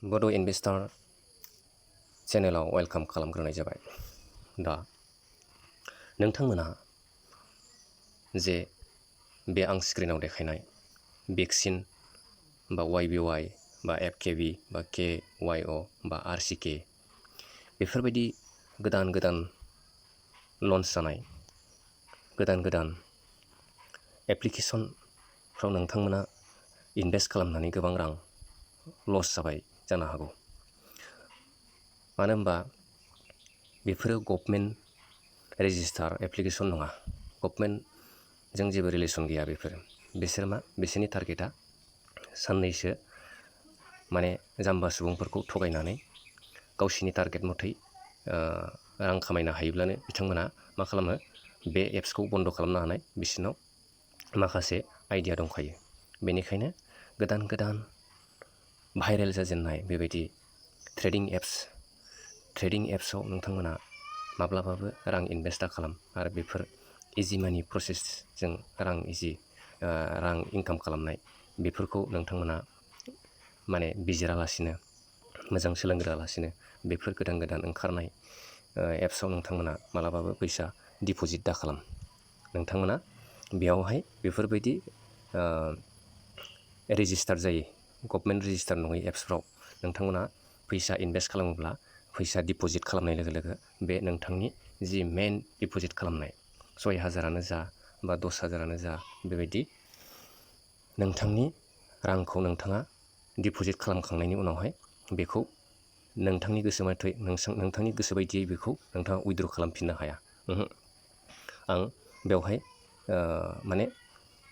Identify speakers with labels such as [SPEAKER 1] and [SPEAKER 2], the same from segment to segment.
[SPEAKER 1] बड' investor चेनेलाव welcome खालामग्रोनाय जाबाय। दा नोंथांमोना जे बे आं स्क्रिनाव देखायनाय भेक्सिन बा YBY बा FKB बा KYO बा RCK बेफोरबायदि गोदान गोदान लन्च जानाय गोदान गोदान एप्लिकेसनफ्राव नोंथांमोना इनभेस्ट खालामनानै गोबां रां लस जाबाय जानो हागौ। मानो होनबा बेफोरो गभर्नमेन्ट रेजिस्टार एप्लिकेसन नङा, गभर्नमेन्टजों जेबो रिलेसन गैया। बिसोरनि टारगेटआ साननैसो जाम्बा सुबुंफोरखौ थगायनानै गावसिनि टारगेट मथै रां खामायनो हायोब्लानो बिथांमोना मा खालामो, बे एप्सखौ बन्द' खालामनो हानाय बिसोरनाव माखासे आइडिया दंखायो। बेनिखायनो गोदान गोदान भाइरेल जाजेननाय बेबायदि ट्रेडिं एप्सआव नोंथांमोना माब्लाबाबो रां इनभेस्ट दा खालाम। आरो बेफोर इजि मानि प्रसेसजों रां इनकाम खालामनाय बेफोरखौ नोंथांमोना बिजिरालासिनो, मोजां सोलोंग्रोआलासिनो बेफोर गोदान गोदान ओंखारनाय एप्सआव नोंथांमोना मालाबाबो फैसा डिप'जिट दा खालाम। नोंथांमोना बेयावहाय बेफोरबायदि रेजिस्टार जायै, गभर्नमेन्ट रेजिस्टार नङै एप्सफ्राव नोंथांमोना फैसा इनभेस्ट खालामोब्ला, फैसा डिप'जिट खालामनाय लोगो लोगो बे नोंथांनि जि मेइन डिप'जिट खालामनाय 6,000 जा बा 10,000 जा, बेबायदि नोंथांनि रांखौ नोंथाङा डिप'जिट खालामखांनायनि उनावहाय बेखौ नोंथांनि गोसो बायदियै बेखौ नोंथाङा उइद्र' खालामफिननो हाया। आं बेवहाय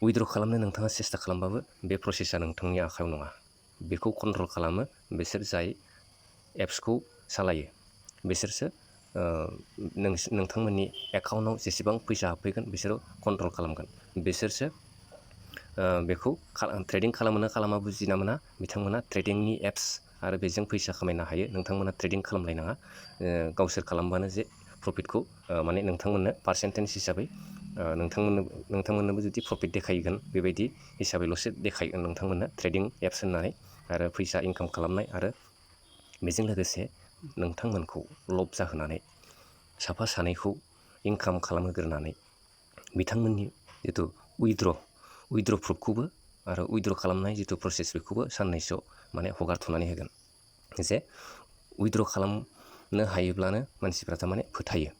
[SPEAKER 1] उइद्र' खालामनो नोंथाङा सेस्था खालामबाबो बे प्रसेसा नोंथांनि आखायाव नङा। बेखौ कन्ट्रल खालामो बिसोर जाय एप्सखौ सालायो, बिसोरसो नोंथांमोननि एकाउन्टआव जेसेबां फैसा हाबफैगोन बिसोरो कन्ट्रल खालामगोन। बिसोरसो बेखौ ट्रेडिं खालामो खालामा बुजिना मोना। बिथांमोना ट्रेडिंनि एप्स आरो बेजों फैसा खामायनो हायो। नोंथांमोना ट्रेडिं खालामलायनाङा। गावसोर खालामबानो जे प्रफिटखौ नोंथांमोननो पार्सेन्टेज हिसाबै नोंथांमोननोबो जुदि प्रफिट देखायगोन, बेबायदि हिसाबैल'सो देखायगोन नोंथांमोननो ट्रेडिं एप्स होननानै। आरो फैसा इनकाम खालामनाय आरो बेजों लोगोसे नोंथांमोनखौ लब जाहोनानै साफा सानैखौ इनकाम खालामहोग्रोनानै बिथांमोननि जिथु उइद्र' प्रुफखौबो आरो उइद्र' खालामनाय जिथु प्रसेस बेखौबो साननैसोआव हगारथ'नानै होगोन। जे उइद्र' खालामनो हायोब्लानो मानसिफ्रा फोथायो।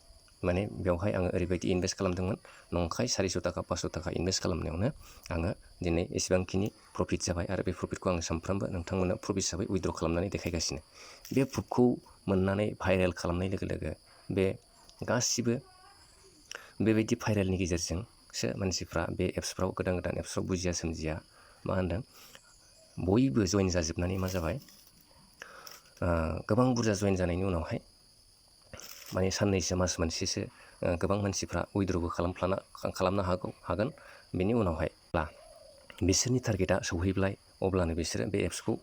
[SPEAKER 1] बेवहाय आङो ओरैबायदि इनभेस्ट खालामदोंमोन, नंखाय 400 थाखा 500 थाखा इनभेस्ट खालामनायावनो आङो दिनै एसेबांखिनि प्रफिट जाबाय आरो बे प्रफिटखौ आं सानफ्रामबो नोंथांमोननो प्रुफ हिसाबै उइद्र' खालामनानै देखायगासिनो। बे प्रुफखौ मोननानै भाइरेल खालामनाय लोगो लोगो बे गासिबो बेबायदि भाइरेलनि गेजेरजोंसो मानसिफ्रा बे एप्सफ्राव, गोदान गोदान एप्सफ्राव बुजिया सोमजिया बयबो जइन जाजोबनानै मा जाबाय, गोबां बुरजा जइन जानायनि उनावहाय साननैसो मास मोनसेसो गोबां मानसिफ्रा उइद्र'बो खालामनो हागोन। बेनि उनावहाय बिसोरनि टारगेटआ सौहैब्लाय अब्लानो बिसोरो बे एप्सखौ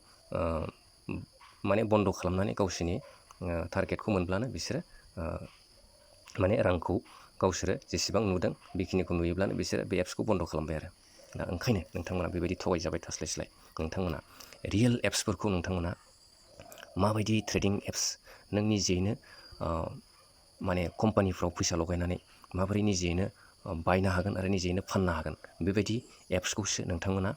[SPEAKER 1] बन्द' खालामनानै गावसोरनि टारगेटखौ मोनब्लानो बिसोरो रांखौ गावसोरो जेसेबां नुदों बेखिनिखौ नुयोब्लानो बिसोरो बे एप्सखौ बन्द' खालामबाय आरो। दा ओंखायनो नोंथांमोना बेबायदि थगायजाबाय थास्लायस्लाय नोंथांमोना रियेल एप्सफोरखौ नोंथांमोना माबायदि ट्रेडिं एप्स, नों निजेयैनो कम्पानिफ्राव फैसा लगायनानै माबोरै निजेयैनो बायनो हागोन आरो निजेयैनो फाननो हागोन, बेबायदि एप्सखौसो नोंथांमोना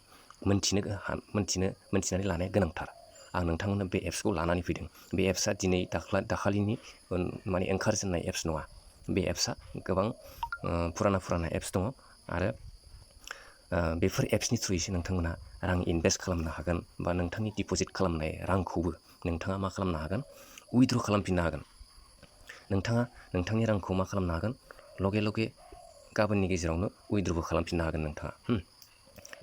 [SPEAKER 1] मोनथिनानै लानाया गोनांथार। आं नोंथांमोननो बे एप्सखौ लानानै फैदों। बे एप्सआ दिनै दाखालिनि ओंखारजेननाय एप्स नङा। बे एप्सआ गोबां फुराना एप्स दङ आरो बेफोर एप्सनि थ्रुयैसो नोंथांमोना रां इनभेस्ट खालामनो हागोन, बा नोंथांनि डिप'जिट खालामनाय रांखौबो नोंथाङा मा खालामनो हागोन, उइद्र' खालामफिननो हागोन। नोंथाङा नोंथांनि रांखौ मा खालामनो हागोन, लगे गाबोननि गेजेरावनो उइद्र'बो खालामफिननो हागोन। नोंथाङा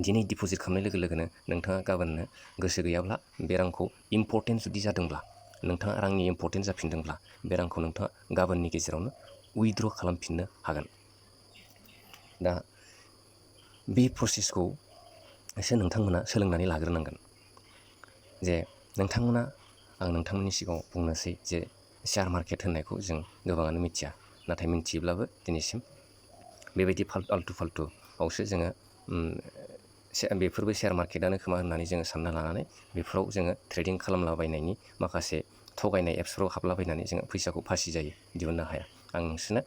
[SPEAKER 1] दिनै डिप'जिट खालामनाय लोगो लोगोनो नोंथाङा गाबोननो गोसो गैयाब्ला, बे रांखौ इम्परटेन्ट जुदि जादोंब्ला, नोंथाङा रांनि इम्परटेन्ट जाफिनदोंब्ला, बे रांखौ नोंथाङा गाबोननि गेजेरावनो उइद्र' खालामफिननो हागोन। दा बे प्रसेसखौसो नोंथांमोना सोलोंनानै लाग्रोनांगोन। जे आं नोंथांमोननि सिगाङाव बुंनोसै जे शेयार मार्केट होननायखौ जों गोबाङानो मिथिया, नाथाय मिथियोब्लाबो दिनैसिम बेबायदि आल्टु फाल्टुआवसो जोङो बेफोरबो शेयार मार्केटानो खोमा होननानै जोङो सानना लानानै बेफोराव जोङो ट्रेडिं खालामलाबायनायनि माखासे थगायनाय एप्सफोराव हाबलाबायनानै जोङो फैसाखौ फासि जायो, दिहुननो हाया। आं नोंसोरनो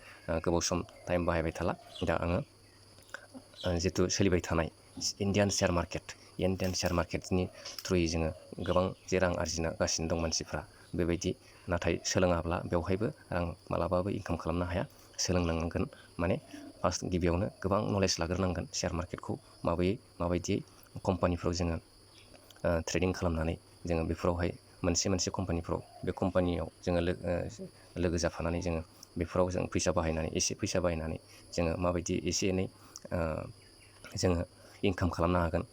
[SPEAKER 1] गोबाव सम टाइम बाहायबाय थाला। दा आङो जिथु सोलिबाय थानाय इण्डियान शेयार मार्केटनि थ्रुयै जोङो गोबां जे रां आरजिगासिनो दं मानसिफ्रा, बेबायदि नाथाय सोलोङाब्ला बेवहायबो रां मालाबाबो इनकाम खालामनो हाया। सोलोंनांगोन, माने फार्स्ट गिबियावनो गोबां नलेज लाग्रोनांगोन शेयार मार्केटखौ माबायदियै कम्पानिफ्राव जोङो ट्रेडिं खालामनानै जोङो बेफोरावहाय मोनसे कम्पानिफ्राव, बे कम्पानियाव जोङो लोगो जाफानानै जोङो बेफोराव जों फैसा बाहायनानै जोङो माबायदि एसे एनै जोङो इनकाम खालामनो हागोन,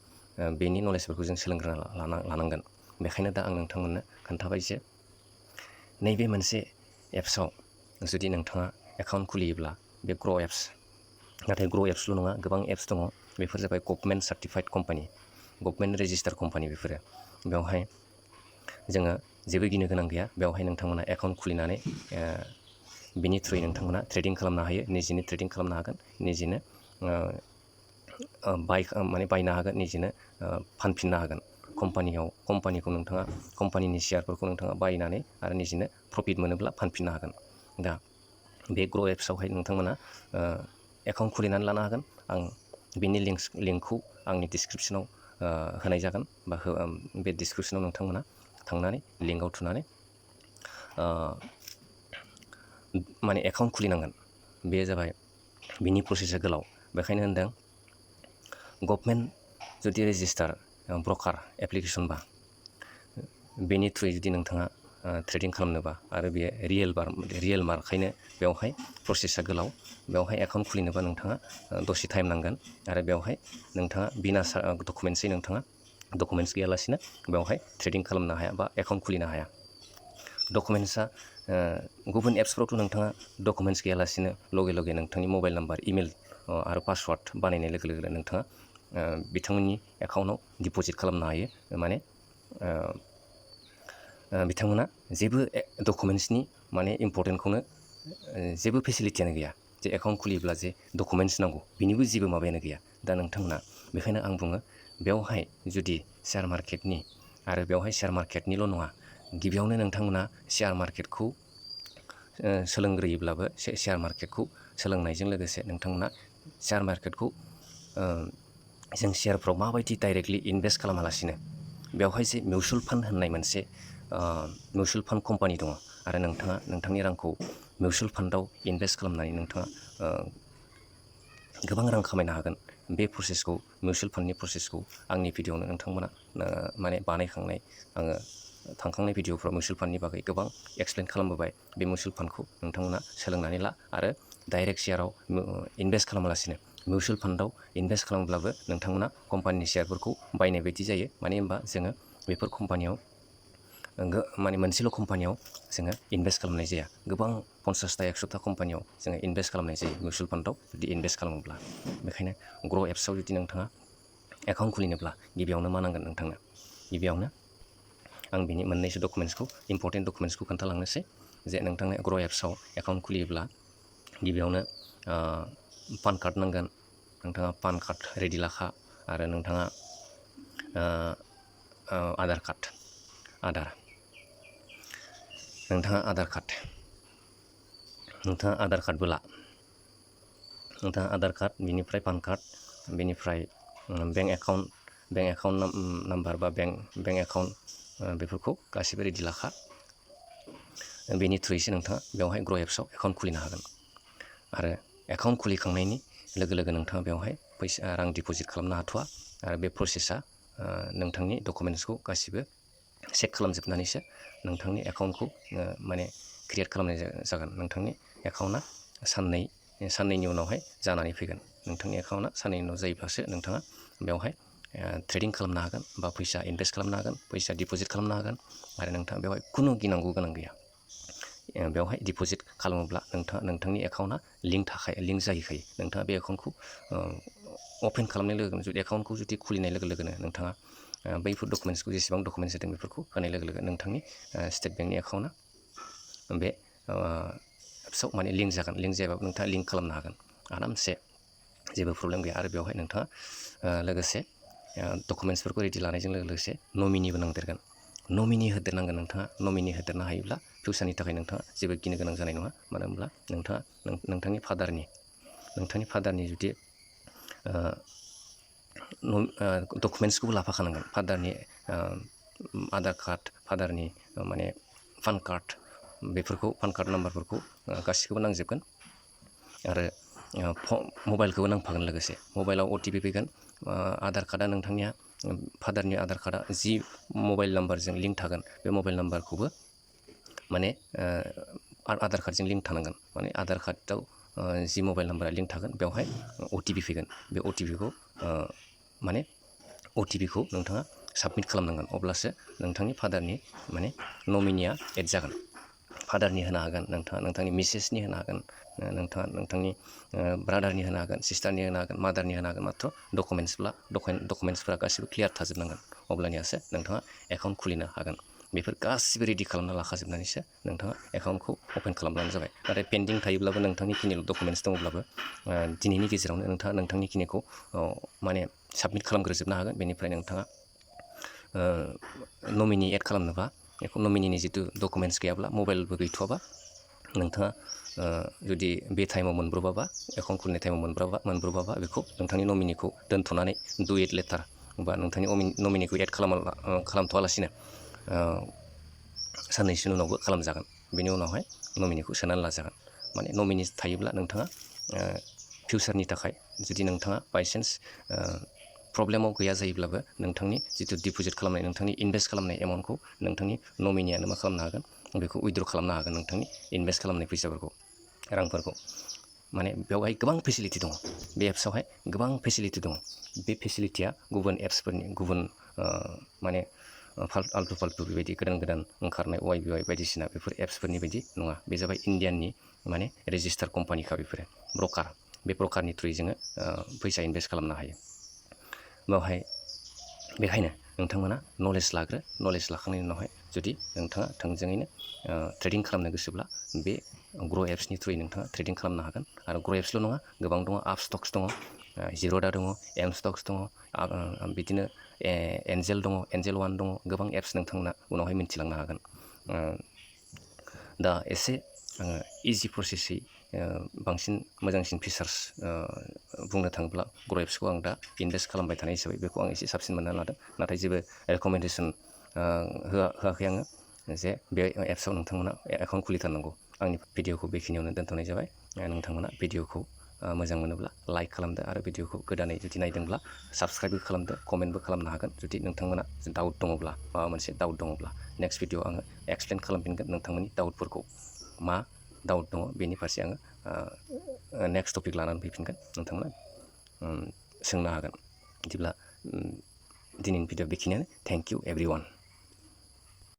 [SPEAKER 1] बेनि नलेजफोरखौ जों सोलोंग्रोना लानांगोन। बेखायनो दा आं नोंथांमोननो खोन्थाबाय जे नैबे मोनसे एप्सआव जुदि नोंथाङा एकाउन्ट खुलियोब्ला बे ग्र' एप्स, नाथाय ग्र' एप्सल' नङा, गोबां एप्स दङ। बेफोर जाबाय government certified company, government registered company बेफोरो। बेवहाय जोङो जेबो गिनो गोनां गैया। बेवहाय नोंथांमोना एकाउन्ट खुलिनानै बिनि थ्रुयै नोंथांमोना ट्रेडिं खालामनो हायो, निजेनो ट्रेडिं खालामनो हागोन, निजेनो बायनो हागोन, निजेनो फानफिननो हागोन। कम्पानिखौ नोंथाङा, कम्पानिनि शेयारफोरखौ नोंथाङा बायनानै आरो निजेनो प्रफिट मोनोब्ला फानफिननो हागोन। दा बे ग्र' एप्सआवहाय नोंथांमोना एकाउन्ट खुलिनानै लानो हागोन। आं बिनि लिंकखौ आंनि डिसक्रिपसनाव होनाय जागोन, बा बे डिसक्रिपसनाव नोंथांमोना थांनानै लिंकआव थुनानै माने एकाउन्ट खुलिनांगोन। बे जाबाय बिनि प्रसेसा गोलाव। बेखायनो होनदों गभर्नमेन्ट जुदि रेजिस्टार ब्रकार एप्लिकेसनबा, बेनि थ्रुयै जुदि नोंथाङा ट्रेडिं खालामनोबा, आरो बेयो रियेल मार्कखायनो बेवहाय प्रसेसा गोलाव। बेवहाय एकाउन्ट खुलिनोबा नोंथाङा दसे टाइम नांगोन, आरो बेवहाय नोंथाङा बिना डकुमेन्ट्स गैयालासिनो बेवहाय ट्रेडिं खालामनो हाया बा एकाउन्ट खुलिनो हाया। डकुमेन्ट्सा गुबुन एप्सफ्रावथ' नोंथाङा डकुमेन्ट्स गैयालासिनो लगे नोंथांनि मबाइल नाम्बार, इमेल आरो पासवार्ड बानायनाय लोगो लोगोनो नोंथाङा बिथांमोननि एकाउन्टाव डिप'जिट खालामनो हायो। माने बिथांमोना जेबो डकुमेन्ट्सनि माने इम्परटेन्टखौनो, जेबो फेसिलिटियानो गैया जे एकाउन्ट खुलियोब्ला जे डकुमेन्ट्स नांगौ, बिनिबो जेबो माबायानो गैया। दा नोंथांमोना, बेखायनो आं बुङो, बेवहाय जुदि शेयार मार्केटनि, आरो बेवहाय शेयार मार्केटनिल' नङा, गिबियावनो नोंथांमोना शेयार मार्केटखौ सोलोंग्रोयोब्लाबो, शेयार मार्केटखौ सोलोंनायजों लोगोसे नोंथांमोना शेयार मार्केटखौ जों शेयारफ्राव माबायदि डाइरेक्टलि इनभेस्ट खालामालासिनो, बेवहाय जे मिउचुवेल फान्ड होननाय मोनसे मिउचुवेल फान्ड कम्पानि दङ, आरो नोंथाङा नोंथांनि रांखौ मिउचुवेल फान्डआव इनभेस्ट खालामनानै नोंथाङा गोबां रां खामायनो हागोन। बे प्रसेसखौ, मिउचुवेल फान्डनि प्रसेसखौ आंनि भिडिअ'नो नोंथांमोना माने बानायखांनाय, आङो थांखांनाय भिडिअ'फ्राव मिउचुवेल फान्डनि बागै गोबां एक्सप्लेन खालामबोबाय। बे मिउचुवेल फान्डखौ नोंथांमोना सोलोंनानै ला, आरो डाइरेक्ट शेयाराव इनभेस्ट खालामालासिनो मिउचुवेल फान्डआव इनभेस्ट खालामब्लाबो नोंथांमोना कम्पानिनि शेयारफोरखौ बायनाय बायदि जायो। मानो होनबा जोङो बेफोर कम्पानियाव, माने मोनसेल' कम्पानियाव जोङो इनभेस्ट खालामनाय जाया, गोबां 50टा 100टा कम्पानियाव जोङो इनभेस्ट खालामनाय जायो मिउचुवेल फान्डआव जुदि इनभेस्ट खालामोब्ला। बेखायनो ग्र' एप्सआव जुदि नोंथाङा एकाउन्ट खुलिनोब्ला गिबियावनो मा नांगोन नोंथांनो? गिबियावनो आं बिनि मोननैसो इम्परटेन्ट डकुमेन्ट्सखौ खोन्थालांनोसै। जे नोंथांनो ग्र' एप्सआव एकाउन्ट खुलियोब्ला गिबियावनो पान कार्ड नांगोन। नोंथाङा पान कार्ड रेडि लाखा, आरो नोंथाङा आधार कार्ड, नोंथाङा आधार कार्डबो ला। नोंथाङा आधार कार्ड, बिनिफ्राय पान कार्ड, बेनिफ्राय बेंक एकाउन्ट नाम्बार बा बेंक एकाउन्ट, बेफोरखौ गासैबो रेडि लाखा। बेनि थ्रुयैसो नोंथाङा बेवहाय ग्र' एप्सआव एकाउन्ट खुलिनो हागोन। आरो एकाउन्ट खुलिखांनायनि लोगो लोगो नोंथाङा बेवहाय रां डिप'जिट खालामनो हाथ'वा। आरो बे प्रसेसा नोंथांनि डकुमेन्ट्सखौ गासिबो चेक खालामजोबनानैसो नोंथांनि एकाउन्टखौ माने क्रियेट खालामनाय जागोन। नोंथांनि एकाउन्टआ साननैनि उनावहाय जानानै फैगोन। नोंथांनि एकाउन्टआ साननैनि उनाव जायोब्लासो नोंथाङा बेवहाय ट्रेडिं खालामनो हागोन, बा फैसा इनभेस्ट खालामनो हागोन, फैसा डिप'जिट खालामनो हागोन। आरो नोंथाङा बेवहाय खुनु गिनांगौ गोनां गैया। बेवहाय डिप'जिट खालामोब्ला नोंथांनि एकाउन्टआ लिंक जाहैखायो। नोंथाङा बे एकाउन्टखौ अपेन खालामनाय लोगो लोगोनो, एकाउन्टखौ जुदि खुलिनाय लोगो लोगोनो नोंथाङा बैफोर डकुमेन्ट्सखौ, जेसेबां डकुमेन्ट्स होदों बेफोरखौ होनाय लोगो लोगो नोंथांनि स्टेट बेंकनि एकाउन्टआ बे एप्सआव माने लिंक जागोन। लिंक जायाबाबो नोंथाङा लिंक खालामनो हागोन आरामसे, जेबो प्रब्लेम गैया। आरो बेवहाय नोंथाङा लोगोसे डकुमेन्टसफोरखौ रेडि लानायजों लोगोसे नमिनिबो नांदेरगोन। नमिनि होदेरनांगोन नोंथाङा। नमिनि होदेरनो हायोब्ला फिउचारनि थाखाय नोंथाङा जेबो गिनो गोनां जानाय नङा। मानो होनब्ला नोंथाङा नोंथांनि फादारनि जुदि डकुमेन्टसखौबो लाफाखानांगोन। फादारनि आधार कार्ड, फादारनि माने पान कार्ड, बेफोरखौ पान कार्ड नाम्बारफोरखौ गासिखौबो नांजोबगोन। आरो मबाइलखौबो नांफागोन लोगोसे। मबाइलाव OTP फैगोन। आधार कार्डआ नोंथांनिया फादारनि आधार कार्डआ जि मबाइल नाम्बारजों लिंक थागोन बे मबाइल नाम्बारखौबो माने आधार कार्डजों लिंक थानांगोन। माने आधार कार्डआव जि मबाइल नाम्बारा लिंक थागोन बेवहाय OTP फैगोन। बे OTP-खौ नोंथाङा साबमिट खालामनांगोन। अब्लासो नोंथांनि फादारनि माने नमिनिया एड जागोन। फादारनि होनो हागोन नोंथाङा, नोंथांनि मिसेसनि होनो हागोन, नोंथाङा नोंथांनि ब्रादारनि होनो हागोन, सिस्टारनि होनो हागोन, मादारनि होनो हागोन। माथ्र' डकुमेन्टसफोरा गासिबो क्लियार थाजोबनांगोन। अब्लानियासो नोंथाङा एकाउन्ट खुलिनो हागोन। बेफोर गासिबो रेडि खालामना लाखाजोबनानैसो नोंथाङा एकाउन्टखौ अपेन खालामब्लानो जाबाय। नाथाय पेन्डिं थायोब्लाबो नोंथांनि खिनिल' डकुमेन्टस दङब्लाबो दिनैनि गेजेरावनो नोंथाङा नोंथांनि खिनिखौ माने साबमिट खालामग्रोजोबनो हागोन। बेनिफ्राय नोंथाङा नमिनि एड खालामनोबा नमिनिनि जिथु डकुमेन्टस गैयाब्ला, मबाइलबो गैथ'वाबा, नोंथाङा जुदि बे टाइमाव मोनब्रबाबा, एकाउन्ट खुलिनाय टाइमाव मोनब्रबाबा बेखौ नोंथांनि नमिनिखौ दोनथ'नानै डु इट लेटार बा नोंथांनि नमिनिखौ एड खालामथ'वालासिनो साननैसोनि उनावबो खालामजागोन। बेनि उनावहाय नमिनिखौ सोनानै लाजागोन। माने नमिनि थायोब्ला नोंथाङा फिउचारनि थाखाय जुदि नोंथाङा बायसान्स प्रब्लेमाव गैया जायोब्लाबो नोंथांनि जिथु डिप'जिट खालामनाय, नोंथांनि इनभेस्ट खालामनाय एमाउन्टखौ नोंथांनि नमिनियानो मा खालामनो हागोन, बेखौ उइद्र' खालामनो हागोन। नोंथांनि इनभेस्ट खालामनाय फैसाफोरखौ, रांफोरखौ। माने बेवहाय गोबां फेसिलिटि दङ। बे एप्सआवहाय गोबां फेसिलिटि दङ। बे फेसिलिटिया गुबुन एप्सफोरनि, गुबुन माने आल्टु फाल्टु बेबायदि गोदान ओंखारनाय YBI बायदिसिना बेफोर एप्सफोरनि बायदि नङा। बे जाबाय इण्डियाननि माने रेजिस्टार कम्पानिखा बेफोरो, ब्रकार। बे ब्रकारनि थ्रुयै जोङो फैसा इनभेस्ट खालामनो हायो। बेखायनो नोंथांमोना नलेज लाग्रो। नलेज लाखांनायनि उनावहाय जुदि नोंथाङा थोंजोङैनो ट्रेडिं खालामनो गोसोब्ला बे ग्र' एप्सनि थ्रुयै नोंथाङा ट्रेडिं खालामनो हागोन। आरो ग्र' एप्सल' नङा, गोबां दङ। आपस्टक्स दङ, जिर'दा दङ, एमस्टक्स दङ, बिदिनो एन्जेल दङ, एन्जेल वान दङ। गोबां एप्स नोंथांमोना उनावहाय मिन्थिलांनो हागोन। दा एसे इजि प्रसेसै बांसिन मोजांसिन फिचार्स बुंनो थाङोब्ला ग्र' एप्सखौ आं दा इनभेस्ट खालामबाय थानाय हिसाबै बेखौ आं एसे साबसिन मोनना लादों। नाथाय जेबो रेकमेन्डेसन होआखै आङो जे बे एप्सआव नोंथांमोना एकाउन्ट खुलिथारनांगौ। आंनि भिडिअखौ बेखिनियावनो दोनथ'नाय जाबाय। नोंथांमोना भिडिअखौ मोजां मोनोब्ला लाइक खालामदो, आरो भिडिअखौ गोदानै जुदि नायदोंब्ला साबस्क्राइबबो खालामदो, कमेन्टबो खालामनो हागोन। जुदि नोंथांमोना डाउट दङब्ला, माबा मोनसे डाउट दङब्ला, नेक्स्ट भिडिअआव आङो एक्सप्लेन खालामफिनगोन। नोंथांमोननि डाउटफोरखौ, मा डाउट दङ बेनि फारसे आङो नेक्स्ट टपिक लानानै फैफिनगोन। नोंथांमोना सोंनो हागोन। बिदिब्ला दिनैनि भिडिअ बेखिनियानो। Thank you everyone.